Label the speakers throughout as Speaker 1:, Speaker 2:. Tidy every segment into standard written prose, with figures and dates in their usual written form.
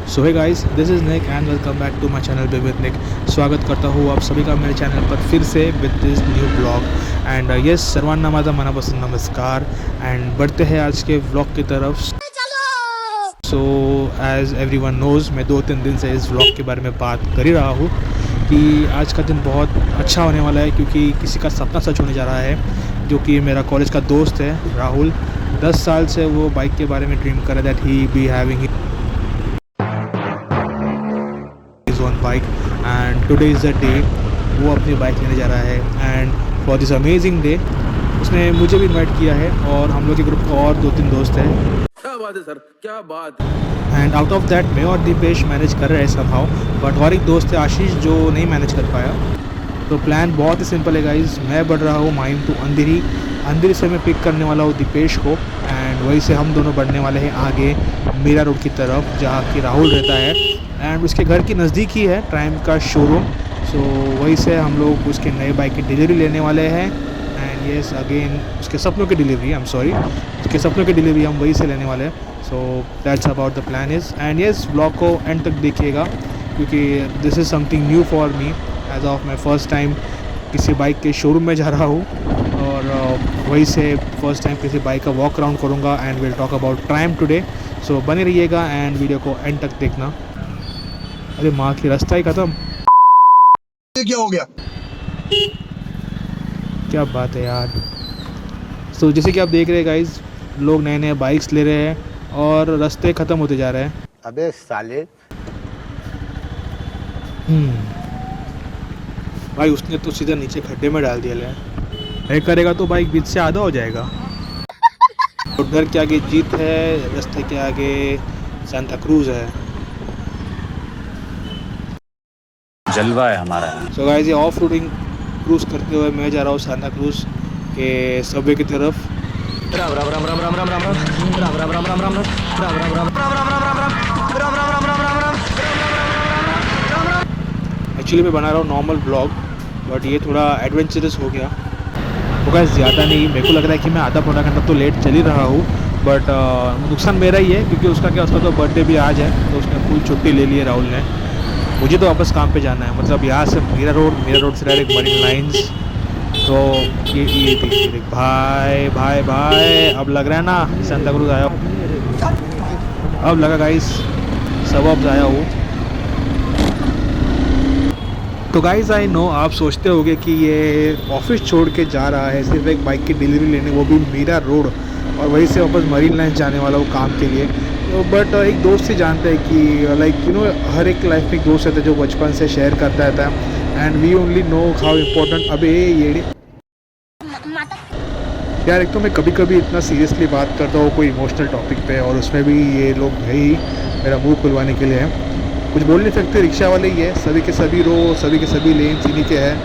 Speaker 1: So hey guys, this is Nick and welcome back to my channel be with Nick. स्वागत करता हूँ आप सभी का मेरे चैनल पर फिर से with this new blog. And yes, सर्वांना माझा मनापासून नमस्कार एंड बढ़ते हैं आज के व्लॉग की तरफ। So as every one knows, मैं 2-3 दिन से इस व्लॉग के बारे में बात कर ही रहा हूँ कि आज का दिन बहुत अच्छा होने वाला है, क्योंकि किसी का सपना सच होने जा रहा है, जो कि मेरा कॉलेज का दोस्त है राहुल। 10 साल से वो बाइक के बारे में ड्रीम कर रहा है that he be having on bike, and today is the day वो अपनी बाइक लेने जा रहा है। And for this amazing day उसने मुझे भी इनवाइट किया है, और हम लोग के ग्रुप और 2-3 दोस्त हैं।
Speaker 2: क्या बात है सर, क्या बात।
Speaker 1: एंड आउट ऑफ दैट मैं और दीपेश मैनेज कर रहे हैं समहाउ, बट और एक दोस्त है आशीष जो नहीं मैनेज कर पाया। तो प्लान बहुत ही सिंपल है गाइज। मैं बढ़ रहा हूँ माइम टू अंधेरी। अंधेरी से मैं पिक करने वाला हूँ दीपेश को, एंड वहीं से हम दोनों बढ़ने वाले हैं आगे मीरा रोड की तरफ, जहाँ कि राहुल रहता है। एंड उसके घर के नज़दीक ही है ट्राइम का शोरूम। सो वहीं से हम लोग उसके नए बाइक की डिलीवरी लेने वाले हैं। एंड येस अगेन उसके सपनों की डिलीवरी, आई एम सॉरी, उसके सपनों की डिलीवरी हम वहीं से लेने वाले हैं। So that's about the plan is. And yes, blog को एंड तक देखिएगा, क्योंकि this is something new for me as of my first time किसी बाइक के शोरूम में जा रहा हूँ, और वहीं से फर्स्ट टाइम किसी बाइक का वॉक अराउंड करूँगा। And will talk about Triumph today. So बने रहिएगा एंड वीडियो को एंड तक देखना। अरे माँ की रास्ता ही ख़त्म,
Speaker 3: ये क्या हो गया?
Speaker 1: क्या बात है यार। सो जैसे कि आप देख रहे हैं गाइज, लोग नए नए बाइक्स ले रहे हैं और रास्ते ख़त्म होते जा रहे हैं।
Speaker 3: अबे साले,
Speaker 1: भाई उसने तो सीधा नीचे खड्डे में डाल दिया है। नहीं करेगा तो बाइक बीच से आधा हो जाएगा। उधर के आगे जीत है, रास्ते के आगे सांता क्रूज है।
Speaker 4: जलवा है हमारा।
Speaker 1: सो गाइस, ये ऑफ रोडिंग क्रूज करते हुए मैं जा रहा हूँ सांता क्रूज के सबवे की तरफ। एक्चुअली मैं बना रहा हूँ नॉर्मल ब्लॉग, बट ये थोड़ा एडवेंचरस हो गया। तो गाइस ज़्यादा नहीं, मेरे को लग रहा है कि मैं आधा पौना घंटा तो लेट चल ही रहा हूँ, बट नुकसान मेरा ही है, क्योंकि उसका तो बर्थडे भी आज है, तो उसने फुल छुट्टी ले ली है राहुल ने। मुझे तो वापस काम पे जाना है, मतलब यहाँ से मीरा रोड से डायरेक्ट मरीन लाइंस। तो ये देख भाई भाई भाई, अब लग रहा है ना सांता क्रूज आया, अब लगा गाइस सब अब आया हूँ। तो गाइस आई नो, आप सोचते होगे कि ये ऑफिस छोड़ के जा रहा है सिर्फ एक बाइक की डिलीवरी लेने, वो भी मीरा रोड, और वहीं से वापस मरीन लाइन जाने वाला वो काम के लिए। तो बट एक दोस्त से जानते हैं कि लाइक यू नो, हर एक लाइफ में एक दोस्त रहता है जो बचपन से शेयर करता रहता है, and we only know how important. अबे ये यार, एक तो मैं कभी कभी इतना सीरियसली बात करता हूँ कोई इमोशनल टॉपिक पे, और उसमें भी ये लोग है ही मेरा मुंह खुलवाने के लिए हैं। कुछ बोल नहीं सकते, रिक्शा वाले ही है, सभी के सभी सभी के सभी लेन इन्हीं के हैं।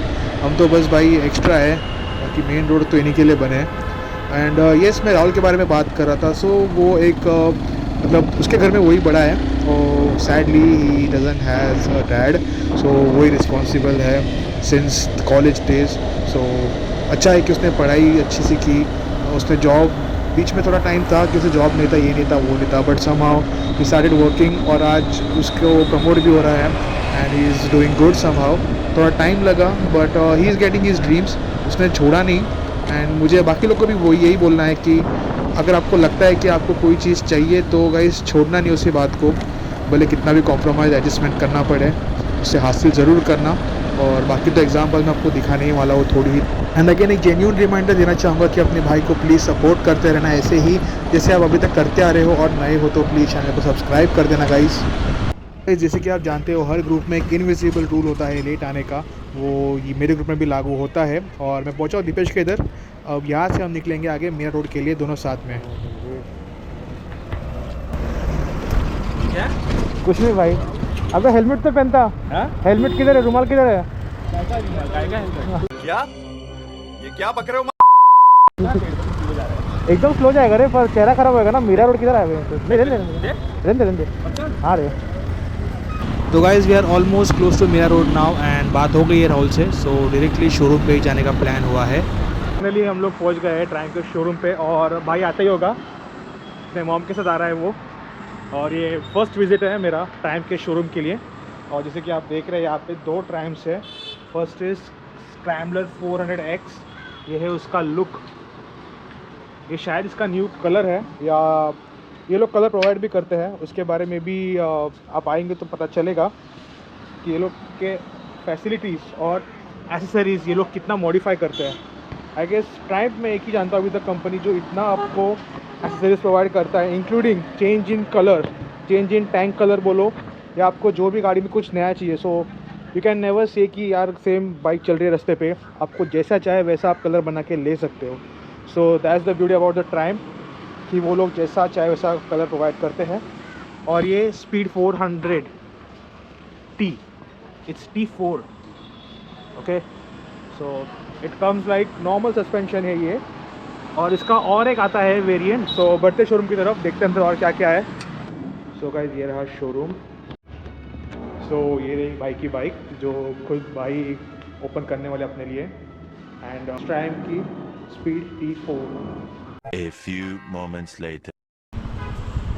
Speaker 1: हम तो बस भाई एक्स्ट्रा है, बाकी मेन रोड तो इन्हीं के लिए बने हैं। एंड येस, मैं राहुल के बारे में बात कर रहा था। सो वो एक मतलब उसके घर में वही बड़ा है, और sadly he doesn't has a dad, so वही रिस्पॉन्सिबल है सिंस कॉलेज डेज। सो अच्छा है कि उसने पढ़ाई अच्छी सी की, उसने जॉब, बीच में थोड़ा टाइम था कि उसे जॉब नहीं था, ये नहीं था, वो नहीं था, but somehow he started working, और आज उसको प्रमोट भी हो रहा है and he is doing good somehow. थोड़ा टाइम लगा, but he is getting his dreams, उसने छोड़ा नहीं। एंड मुझे बाकी लोग को भी वो यही बोलना है कि अगर आपको लगता है कि आपको कोई चीज़ चाहिए तो गाइस छोड़ना नहीं उसी बात को, भले कितना भी कॉम्प्रोमाइज़ एडजस्टमेंट करना पड़े, उसे हासिल ज़रूर करना। और बाकी तो एग्जाम्पल मैं आपको दिखाने ही वाला हूँ थोड़ी ही। एंड अगेन एक जेन्यून रिमाइंडर देना चाहूँगा कि अपने भाई को प्लीज़ सपोर्ट करते रहना, ऐसे ही जैसे आप अभी तक करते आ रहे हो, और नए हो तो प्लीज़ चैनल को सब्सक्राइब कर देना गाइस। जैसे कि आप जानते हो, हर ग्रुप में एक इनविजिबल रूल होता है लेट आने का, वो ये मेरे ग्रुप में भी लागू होता है। और मैं पहुंचा हूँ दीपेश के इधर। अब यहाँ से हम निकलेंगे आगे मीरा रोड के लिए, दोनों साथ में।
Speaker 2: क्या?
Speaker 1: कुछ नहीं भाई। अबे हेलमेट तो पहनता, हेलमेट किधर है, रुमाल किधर है?
Speaker 3: क्या ये क्या बक रहे हो?
Speaker 1: एकदम स्लो जाएगा रे, पर चेहरा खराब होएगा ना। मीरा रोड किधर आएगा? रहने हाँ रे। तो guys we are almost close to Mira Road now, and बात हो गई है राहुल से, सो डायरेक्टली शोरूम पे ही जाने का प्लान हुआ है। फाइनली हम लोग पहुंच गए हैं ट्राइम के शोरूम पे, और भाई आता ही होगा, अपने मॉम के साथ आ रहा है वो। और ये फर्स्ट विज़िट है मेरा ट्रायम्फ के शोरूम के लिए। और जैसे कि आप देख रहे हैं यहाँ पे 2 ट्रायम्फ्स है। फर्स्ट इज़ स्क्रैम्बलर 400X, ये है उसका लुक। ये शायद इसका न्यू कलर है या ये लोग कलर प्रोवाइड भी करते हैं, उसके बारे में भी आप आएंगे तो पता चलेगा कि ये लोग के फैसिलिटीज़ और एसेसरीज़ ये लोग कितना मॉडिफाई करते हैं। आई गेस ट्रायम्फ में एक ही जानता हूँ अभी तक कंपनी जो इतना आपको एसेसरीज प्रोवाइड करता है, including change in colour, change in tank colour बोलो, या आपको जो भी गाड़ी में कुछ नया चाहिए। So you can never say कि यार सेम बाइक चल रही है रास्ते पे, आपको जैसा चाहे वैसा आप कलर बना के ले सकते हो। So that's the beauty about the Triumph कि वो लोग जैसा चाहे वैसा कलर प्रोवाइड करते हैं। और ये speed 400T, it's T4, okay. So it comes like normal suspension है ये। और इसका और एक आता है वेरिएंट। सो बढ़ते शोरूम की तरफ, देखते हैं अंदर और क्या क्या है। सो गाइस ये रहा शोरूम। सो ये रही बाइक की बाइक जो खुद भाई ओपन करने वाले अपने लिए। एंड ट्रायम्फ की speed T4।
Speaker 5: A few moments later.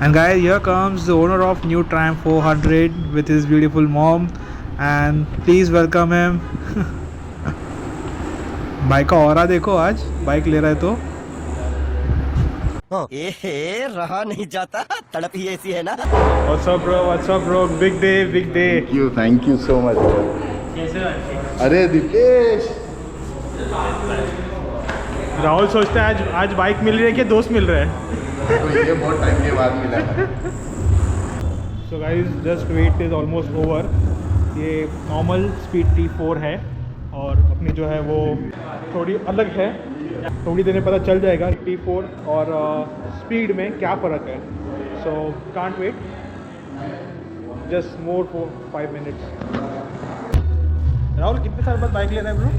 Speaker 1: And guys, here comes the owner of new Triumph 400 with his beautiful mom, and please welcome him. Bike का ऑरा देखो, आज बाइक ले रहा है तो
Speaker 6: रहा नहीं जाता, तड़प ही ऐसी है ना।
Speaker 1: What's up bro, big day, big day.
Speaker 3: Thank you so much. अरे दीपेश,
Speaker 1: राहुल सोचता है आज बाइक मिल रही है कि दोस्त मिल रहे हैं।
Speaker 3: तो ये बहुत टाइम के बाद मिला है।
Speaker 1: So guys just wait is almost over. ये नॉर्मल स्पीड T4 है और अपनी जो है वो थोड़ी अलग है। थोड़ी देर में पता चल जाएगा T4 और स्पीड में क्या फ़र्क है। So can't wait, just more for 5 minutes. Rahul कितने साल बाद बाइक ले रहा है ब्रो?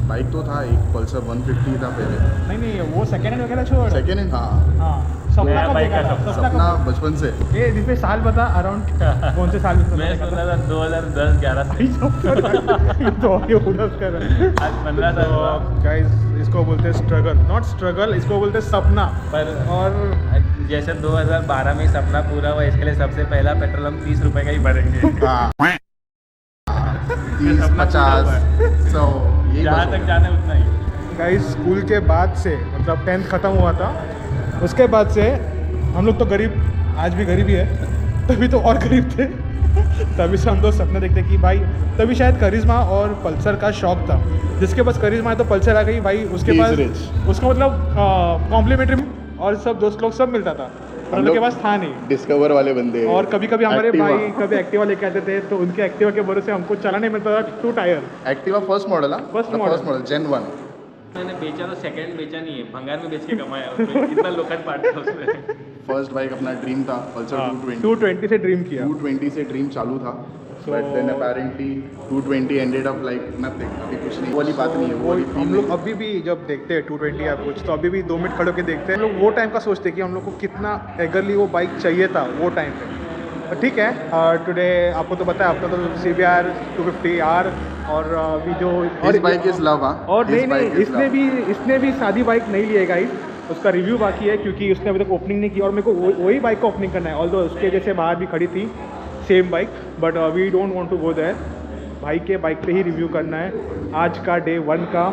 Speaker 3: बाइक तो था एक पल्सर 150 था पहले।
Speaker 1: नहीं वो सेकेंड हैंड वगैरह छोड़।
Speaker 3: सेकेंड हैंड, हाँ।
Speaker 1: हाँ, सपना कब देखा था?
Speaker 3: सपना बचपन से।
Speaker 1: ये दिव्य साल बता अराउंड कौन से साल में?
Speaker 2: मैं सुना था 2010-11 से।
Speaker 1: तो ये उड़स कर रहा है।
Speaker 2: आज 15 साल हुआ।
Speaker 1: गाइस इसको बोलते हैं स्ट्रगल, नॉट स्ट्रगल, इसको बोलते हैं सपना।
Speaker 2: पर
Speaker 1: और
Speaker 2: जैसे 2012 में सपना पूरा हुआ, इसके लिए सबसे पहला पेट्रोल हम 30 रुपए का ही भरेंगे।
Speaker 3: 30, 50, 100
Speaker 2: जहाँ तक जाने उतना ही।
Speaker 1: गाइस स्कूल के बाद से मतलब 10th ख़त्म हुआ था, उसके बाद से हम लोग तो गरीब, आज भी गरीब ही है, तभी तो और गरीब थे। तभी से हम लोग सपना देखते कि भाई, तभी शायद करिश्मा और पल्सर का शौक था। जिसके पास करिश्मा है तो पल्सर आ गई भाई, उसके पास उसको मतलब कॉम्प्लीमेंट्री और सब दोस्त लोग सब मिलता था, पर उनके पास था नहीं।
Speaker 3: डिस्कवर वाले बंदे।
Speaker 1: और कभी कभी हमारे
Speaker 3: Activa।
Speaker 1: भाई कभी एक्टिवा लेके आते थे तो उनके एक्टिवा के भरोसे हमको चलाना नहीं मिलता था 2 tyre.
Speaker 3: Activa first model,
Speaker 1: First model।
Speaker 3: Gen 1।
Speaker 2: मैंने बेचा तो सेकंड बेचा नहीं है, भंगार में बेच के कमाया उसमें। कितना लोखंड पार्ट था उसमें।
Speaker 3: फर्स्ट बाइक अपना ड्रीम था पल्सर 220।
Speaker 1: 220 से ड्रीम किया।
Speaker 3: 220 से ड्रीम चालू था, but then apparently 220 ended up like nothing. अभी कुछ नहीं, वो वाली बात नहीं है, वो वाली
Speaker 1: हम लोग अभी भी जब देखते हैं 220 या कुछ, तो अभी भी 2 मिनट खड़े होकर देखते हैं। हम लोग वो टाइम का सोचते हैं कि हम लोग को कितना एगरली वो बाइक चाहिए था वो टाइम पे। ठीक है, टुडे आपको तो पता है, आपका तो CBR 250R और अभी जो
Speaker 3: His bike is love, हाँ।
Speaker 1: और
Speaker 3: His
Speaker 1: नहीं
Speaker 3: bike is love।
Speaker 1: इसने भी सादी बाइक नहीं ली है गाइस, उसका रिव्यू बाकी है क्योंकि उसने अभी तक ओपनिंग नहीं की और मेरे को वही बाइक का ओपनिंग करना है। ऑल्दो उसके जैसे बाहर भी खड़ी थी same bike, but we don't want to go there. भाई के बाइक पे ही रिव्यू करना है आज का डे 1 का,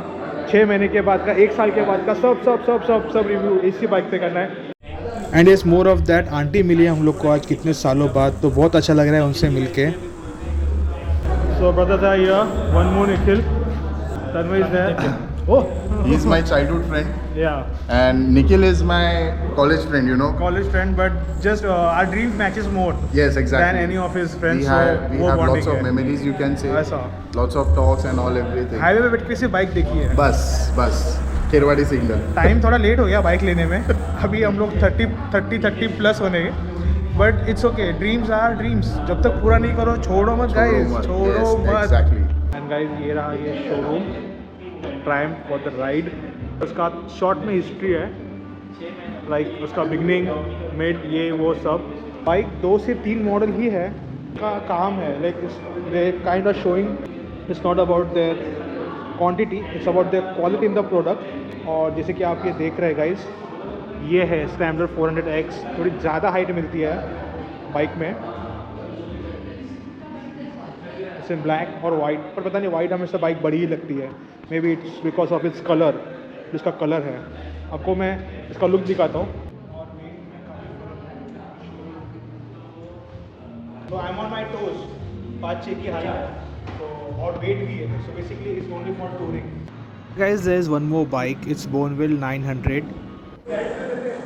Speaker 1: 6 महीने के बाद का, 1 साल के बाद का, सब रिव्यू इसी बाइक पे करना है। And it's more of that. Aunty मिली हम लोग को आज कितने सालों बाद, तो बहुत अच्छा लग रहा है उनसे मिलके। सो ब्रदर था ये one more Nikhil, Tanmay is there. Oh,
Speaker 3: He is my childhood friend,
Speaker 1: या
Speaker 3: and Nikhil is my college friend, you know.
Speaker 1: college friend, but just our dream matches more
Speaker 3: Yes, exactly.
Speaker 1: than any of his friends.
Speaker 3: We have
Speaker 1: वो
Speaker 3: lots
Speaker 1: bonding
Speaker 3: of
Speaker 1: है।
Speaker 3: memories, you can say.
Speaker 1: ऐसा
Speaker 3: Lots of talks and all everything.
Speaker 1: Highway पे बैठ के सिर्फ bike देखी है।
Speaker 3: बस खेरवाड़ी सिग्नल।
Speaker 1: टाइम थोड़ा लेट हो गया बाइक लेने में, अभी हम लोग 30 प्लस होने, but it's okay. Dreams are dreams, जब तक पूरा नहीं करो छोड़ो मत गाइस, छोड़ो
Speaker 3: Yes,
Speaker 1: मत।
Speaker 3: exactly.
Speaker 1: एंड गाइस ये रहा ये showroom Triumph for the ride. उसका शॉर्ट में हिस्ट्री है, लाइक उसका बिगनिंग, मिड, ये वो सब। बाइक 2 से 3 मॉडल ही है का काम है, like they kind of showing it's not about their quantity, it's about their quality in the product. और जैसे कि आप ये देख रहे हैं गाइस, ये है स्क्रैम्बलर 400X, थोड़ी ज़्यादा हाइट मिलती है बाइक में। इट्स इन ब्लैक और वाइट, पर पता नहीं वाइट हमेशा बाइक बड़ी ही लगती है। Maybe it's because of its colour, जिसका कलर है। आपको मैं इसका लुक दिखाता हूँ। तो I am on my toes, 5-6 की हाइट है तो, और वेट भी है। So basically it's only for touring. Guys there is one more bike, it's Bonneville 900।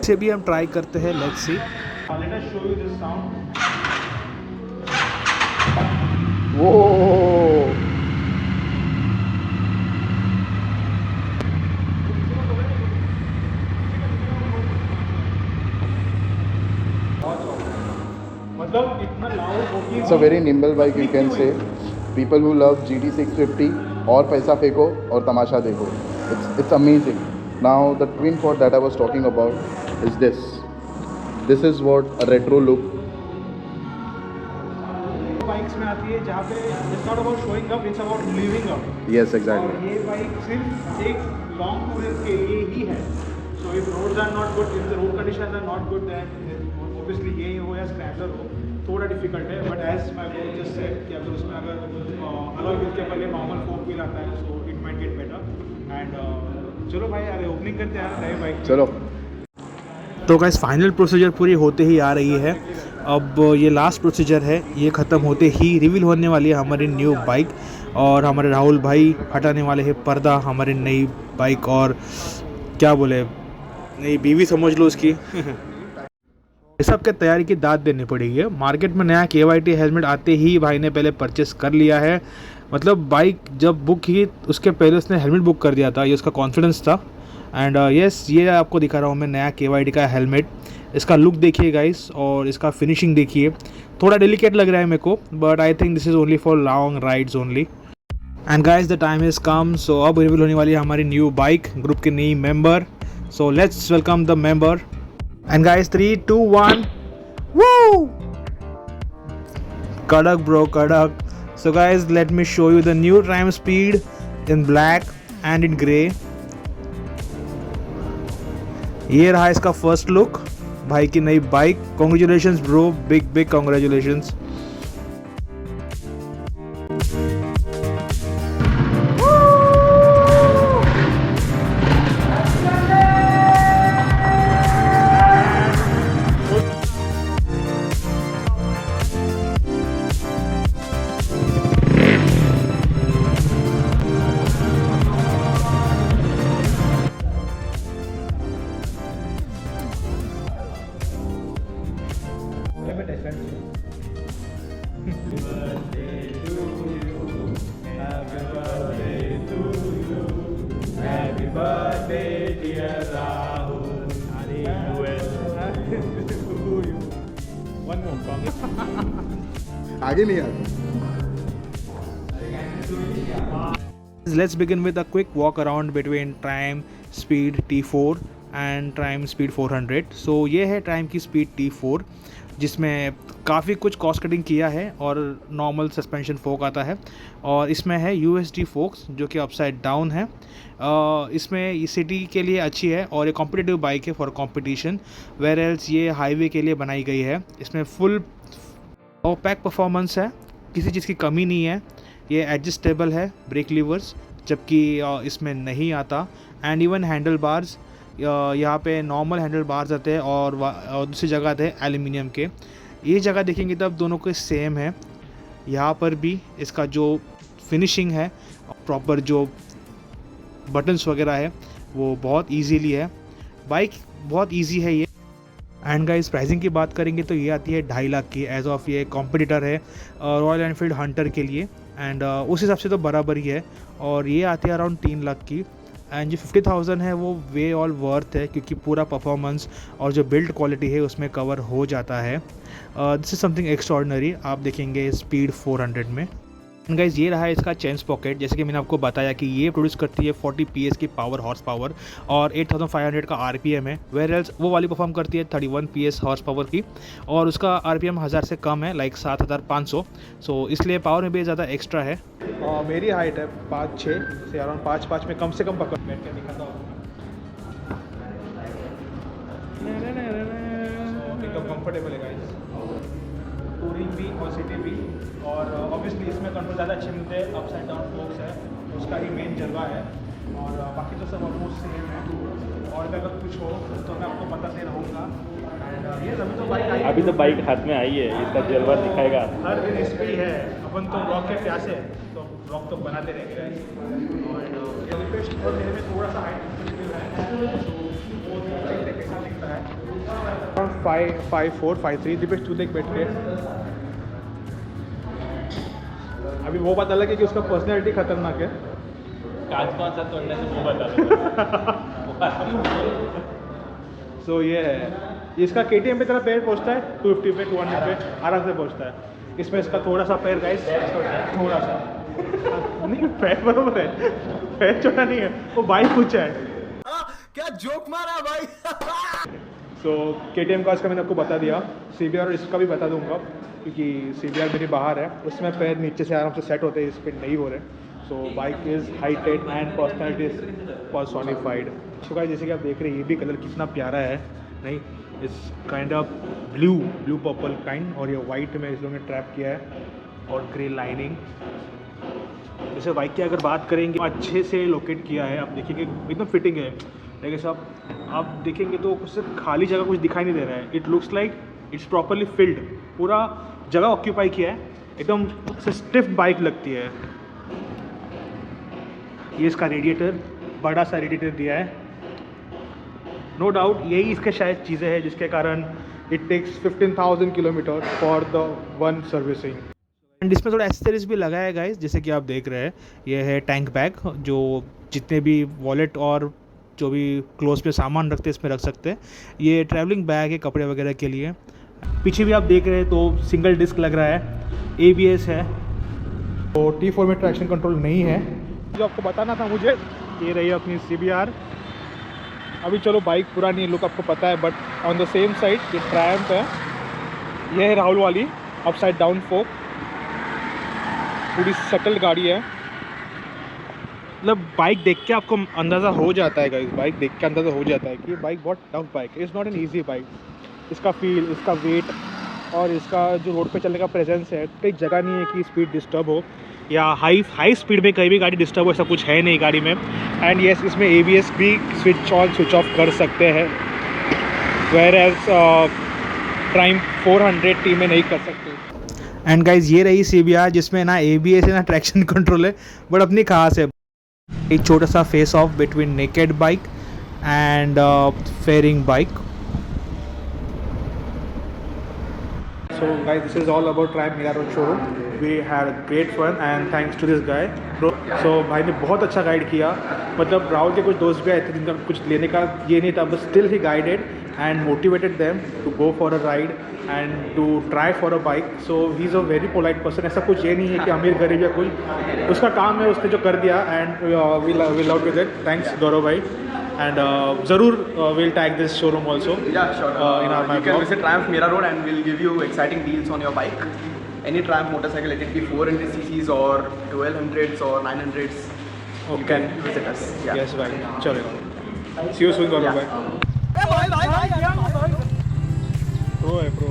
Speaker 1: इसे भी हम ट्राई करते हैं, let's see. Let us show you this sound.
Speaker 3: वो
Speaker 1: मतलब इतना लाउड होगी।
Speaker 3: It's a very nimble bike, you can say. People who love GT 650 और पैसा फेंको और तमाशा देखो। It's amazing. Now the twin Ford that I was talking about is this. This is what a retro look.
Speaker 1: Bikes में आती है जहाँ पे it's not about showing up, it's about living up.
Speaker 3: Yes, exactly.
Speaker 1: और ये bike सिर्फ एक long tour के लिए ही है। So if roads are not good, if the road conditions are not good, then obviously ये हो या स्क्रैम्बलर हो थोड़ा डिफिकल्ट है। But as my bro just said कि अगर उसमें अगर अलॉय व्हील के पहले नॉर्मल फोक व्हील आता है so it might get better. And चलो भाई अरे ओपनिंग करते हैं नए बाइक।
Speaker 3: चलो।
Speaker 1: तो गाइस फाइनल प्रोसीजर पूरी होते ही आ रही है। अब ये लास्ट प्रोसीजर है, ये ख़त्म होते ही रिवील होने वाली है हमारी न्यू बाइक। और हमारे राहुल भाई हटाने वाले हैं पर्दा हमारी नई बाइक, और क्या बोले नई बीवी समझ लो उसकी। इस सब के तैयारी की दाद देनी पड़ेगी। मार्केट में नया KYT हेलमेट आते ही भाई ने पहले परचेस कर लिया है। मतलब बाइक जब बुक की उसके पहले उसने हेलमेट बुक कर दिया था, ये उसका कॉन्फिडेंस था। एंड यस ये आपको दिखा रहा हूँ मैं नया KYT का हेलमेट। इसका लुक देखिए गाइस और इसका फिनिशिंग देखिए, थोड़ा डेलिकेट लग रहा है मेरे को, but I think this is only for long rides only. And guys the time is come, so अब रिवील होने वाली है हमारी न्यू बाइक, ग्रुप के नई member. So let's welcome the member. And guys, 3, 2, 1, woo! Kadak bro, kadak. So guys, let me show you the new Triumph Speed in black and in grey. ये रहा इसका first look, भाई की नई bike. Congratulations bro, big congratulations.
Speaker 3: आगे नहीं आता।
Speaker 1: Let's begin with a quick walk around between Triumph Speed T4 and Triumph Speed 400. So ये है Triumph की Speed T4 जिसमें काफ़ी कुछ कॉस्ट कटिंग किया है और नॉर्मल सस्पेंशन फोक आता है, और इसमें है USD फोक्स जो कि अपसाइड डाउन है। इसमें ये सिटी के लिए अच्छी है और ये कॉम्पिटिटिव बाइक है फॉर कंपटीशन, वेयर एल्स ये हाईवे के लिए बनाई गई है। इसमें फुल पैक परफॉर्मेंस है, किसी चीज़ की कमी नहीं है। ये एडजस्टेबल है ब्रेक लीवर्स, जबकि इसमें नहीं आता। एंड इवन हैंडल बार्स, यहाँ पे नॉर्मल हैंडल बार्स आते हैं और दूसरी जगह आते हैं एल्यूमिनियम के। ये जगह देखेंगे तब दोनों के सेम है। यहाँ पर भी इसका जो फिनिशिंग है, प्रॉपर जो बटन्स वगैरह है वो बहुत इजीली है। बाइक बहुत इजी है ये। एंड गाइस प्राइसिंग की बात करेंगे तो ये आती है 2.5 लाख की। एज ऑफ ये कॉम्पिटिटर है रॉयल एनफील्ड हंटर के लिए, एंड उस हिसाब से तो बराबर ही है। और ये आती है अराउंड 3 लाख की। एंड जो 50,000 है वो वे ऑल वर्थ है, क्योंकि पूरा परफॉर्मेंस और जो बिल्ड क्वालिटी है उसमें कवर हो जाता है। दिस इज़ समथिंग एक्स्ट्रॉर्डनरी आप देखेंगे स्पीड 400 में। गाइज ये रहा है इसका चेन स्पॉकेट। जैसे कि मैंने आपको बताया कि ये प्रोड्यूस करती है 40 PS की पावर हॉर्स पावर और 8500 का RPM है, वेयर एल्स वो वाली परफॉर्म करती है 31 PS हॉर्स पावर की, और उसका RPM 1000 से कम है, लाइक 7500। सो इसलिए पावर में भी ज़्यादा एक्स्ट्रा है। मेरी हाइट है 5'6" से अराउंड 5'5" में कम से कम पकड़ बैठ के दिखाता हूँ। कंफर्टेबल है गाइस, टूरिंग भी और सिटी भी। और ऑब्वियसली इसमें कंट्रोल ज़्यादा अच्छे मिलते हैं, अप्स एंड डाउन फोक्स है, उसका ही मेन जलवा है। और बाकी तो सब ऑलमोस्ट सेम है। और अगर कुछ हो तो मैं आपको बताते रहूँगा। एंड ये अभी तो बाइक आई,
Speaker 2: अभी तो बाइक हाथ में आई है, इसका जलवा दिखाएगा।
Speaker 1: हर दिन इस पर ही है। अपन तो ब्लॉग के प्यासे हैं, तो ब्लॉग तो बनाते रहेंगे गाइस। और एलिफेस्ट और मेरे में थोड़ा सा हाइट है, तो वो कैसा दिखता है। 5'4", 5'3", दीपेश तू देख बैठ के। अभी वो पता लगे कि उसका पर्सनैलिटी खतरनाक है।
Speaker 2: कांच कौन सा तोड़ने से मुँह बता
Speaker 1: सो ये है, इसका KTM पे तरह पैर पहुंचता है 250 पे 200 पे आराम से पहुंचता है। इसमें इसका थोड़ा सा पैर गाइस, थोड़ा सा नहीं, पैर बराबर है, पैर छोटा नहीं है, वो बाइक ऊंचा है।
Speaker 6: क्या जोक मारा भाई।
Speaker 1: सो KTM का इसका मैंने आपको बता दिया। CBR इसका भी बता दूंगा, क्योंकि CBR मेरी बाहर है, उसमें पैर नीचे से आराम से सेट होते हैं, इस पर नहीं हो रहे। So bike is heighted and personality is personified. So guys जैसे कि आप देख रहे हैं, ये भी कलर कितना प्यारा है, नहीं इस kind of blue purple kind, और ये वाइट में इस लोगों ने ट्रैप किया है, और ग्रे लाइनिंग। जैसे बाइक की अगर बात करेंगे, अच्छे से लोकेट किया है, आप देखेंगे एकदम फिटिंग है। लेकिन साहब आप देखेंगे तो सिर्फ खाली जगह कुछ दिखाई नहीं दे रहा है। It looks like it's properly field, पूरा जगह ऑक्यूपाई किया है, एकदम स्टिफ बाइक लगती है। ये इसका रेडिएटर, बड़ा सा रेडिएटर दिया है। नो डाउट यही इसके शायद चीज़ें हैं जिसके कारण it takes 15,000 kilometre for the one servicing. And इसमें थोड़ा एक्सेसरीज भी लगा है गाइस, जैसे कि आप देख रहे हैं। ये है टैंक बैग, जो जितने भी वॉलेट और जो भी क्लोज पे सामान रखते हैं इसमें रख सकते हैं। ये ट्रैवलिंग बैग है कपड़े वगैरह के लिए। पीछे भी आप देख रहे हैं तो सिंगल डिस्क लग रहा है, ABS है, तो T4 में ट्रैक्शन कंट्रोल नहीं है। जो आपको बताना था मुझे, ये रही अपनी CBR। अभी चलो बाइक पुरानी लुक आपको पता है, but on the same side ये ट्रायम्फ है। यह है राहुल वाली अपसाइड डाउन फोक, पूरी सटल गाड़ी है। मतलब बाइक देख के आपको अंदाज़ा हो जाता है गाइस, बाइक देख के अंदाज़ा हो जाता है कि ये बाइक बहुत टफ बाइक है। It's not an easy bike. इसका फील, इसका वेट और इसका जो रोड पे चलने का प्रेजेंस है, कई जगह नहीं है कि स्पीड डिस्टर्ब हो या हाई स्पीड में कहीं भी गाड़ी डिस्टर्ब हो, ऐसा कुछ है नहीं गाड़ी में। एंड येस, इसमें ABS भी स्विच ऑन स्विच ऑफ कर सकते हैं, वेयर एज प्राइम 400T में नहीं कर सकते। एंड गाइज ये रही CBR, जिसमें ना ABS है ना ट्रैक्शन कंट्रोल है, बट अपनी खास है। एक छोटा सा face off between naked bike and fairing bike. So guys, this is all about Triumph Mira Road showroom. We had great fun and thanks to this guy. So भाई ने बहुत अच्छा गाइड किया। मतलब राहुल के कुछ दोस्त भी आए थे जिनका कुछ लेने का ये नहीं था, but still he guided and motivated them to go for a ride and to try for a bike. So he's a very polite person. ऐसा कुछ ये नहीं है कि अमीर गरीब या कुछ, उसका काम है, उसने जो कर दिया and we loved with it. Thanks गौरव भाई। And ज़रूर we'll tag this showroom also.
Speaker 7: Yeah, sure.
Speaker 1: In our
Speaker 7: You can
Speaker 1: blog.
Speaker 7: visit Triumph Mira Road and we'll give you exciting deals on your bike. Any Triumph motorcycle, let it be 400cc's or 1200s or 900s.
Speaker 1: Okay.
Speaker 7: You can visit us. Yeah.
Speaker 1: Yes भाई, चलेगा। See you soon गौरव भाई। Pro है pro.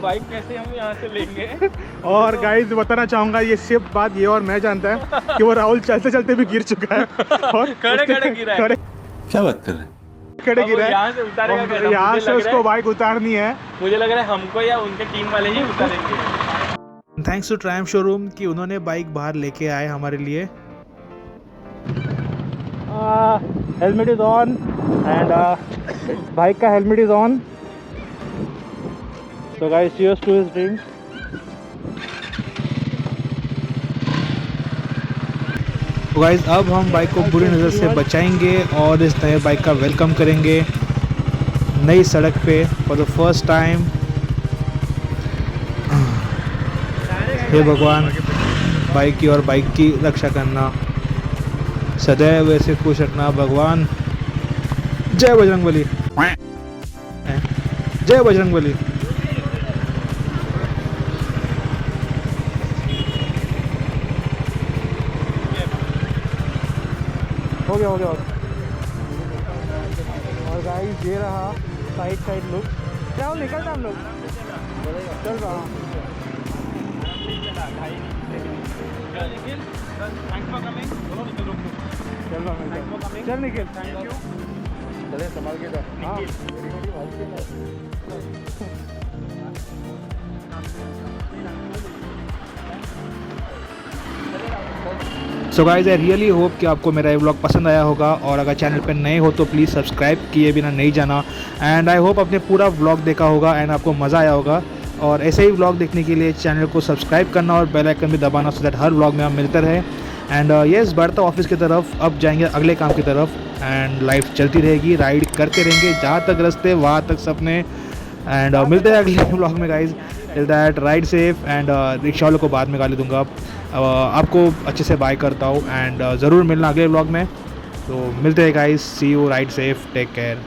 Speaker 2: Bike कैसे हम यहाँ से लेंगे?
Speaker 1: और गाइस बताना चाहूँगा, ये सिर्फ बात ये और मैं जानता है कि वो राहुल चलते चलते भी गिर चुका है और
Speaker 2: खड़े गिरा है।
Speaker 5: क्या बात कर रहे हैं?
Speaker 1: खड़े गिरा है।
Speaker 2: यहाँ से उतारेगा कैसे?
Speaker 1: यहाँ
Speaker 2: मुझे
Speaker 1: से
Speaker 2: लग
Speaker 1: उसको
Speaker 2: रहा है-
Speaker 1: बाइक उतारनी है।
Speaker 2: मुझे लग रहा है हमको या उनके टीम वाले ही उतारेंगे।
Speaker 1: थैंक्स टू ट्रायम्फ शोरूम कि उन्होंने बाइक बाहर लेके आए हमारे लिए। Helmet is on and bike का helmet is on. So guys, cheers to his dream. तो गाइस अब हम बाइक को बुरी नज़र से बचाएंगे और इस नए बाइक का वेलकम करेंगे नई सड़क पे फॉर द फर्स्ट टाइम। हे भगवान, बाइक की और बाइक की रक्षा करना, सदैव ऐसे खुश रखना भगवान। जय बजरंगबली, जय बजरंगबली। हो गया और गाइस ये रहा साइड लुक। राहुल निकलते हम लोग, चल रहा चल निखिल,
Speaker 3: चले संभाल के जा।
Speaker 1: हाँ so guys I really hope कि आपको मेरा ये व्लॉग पसंद आया होगा, और अगर चैनल पर नए हो तो प्लीज़ सब्सक्राइब किए बिना नहीं जाना। एंड आई होप आपने पूरा व्लॉग देखा होगा एंड आपको मज़ा आया होगा, और ऐसे ही व्लॉग देखने के लिए चैनल को सब्सक्राइब करना और बेल आइकन भी दबाना, सो दैट हर व्लॉग में हम मिलते रहे। एंड येस, बढ़ता ऑफिस की तरफ, अब जाएंगे अगले काम की तरफ, एंड लाइफ चलती रहेगी, राइड करते रहेंगे, जहाँ तक रास्ते वहाँ तक सपने। एंड मिलते हैं अगले व्लॉग में guys, till that ride safe. And rickshaw वालों को बाद में गाली दूंगा, आपको अच्छे से बाय करता हूँ, एंड ज़रूर मिलना अगले व्लॉग में। तो मिलते हैं guys, see you, ride safe, take care.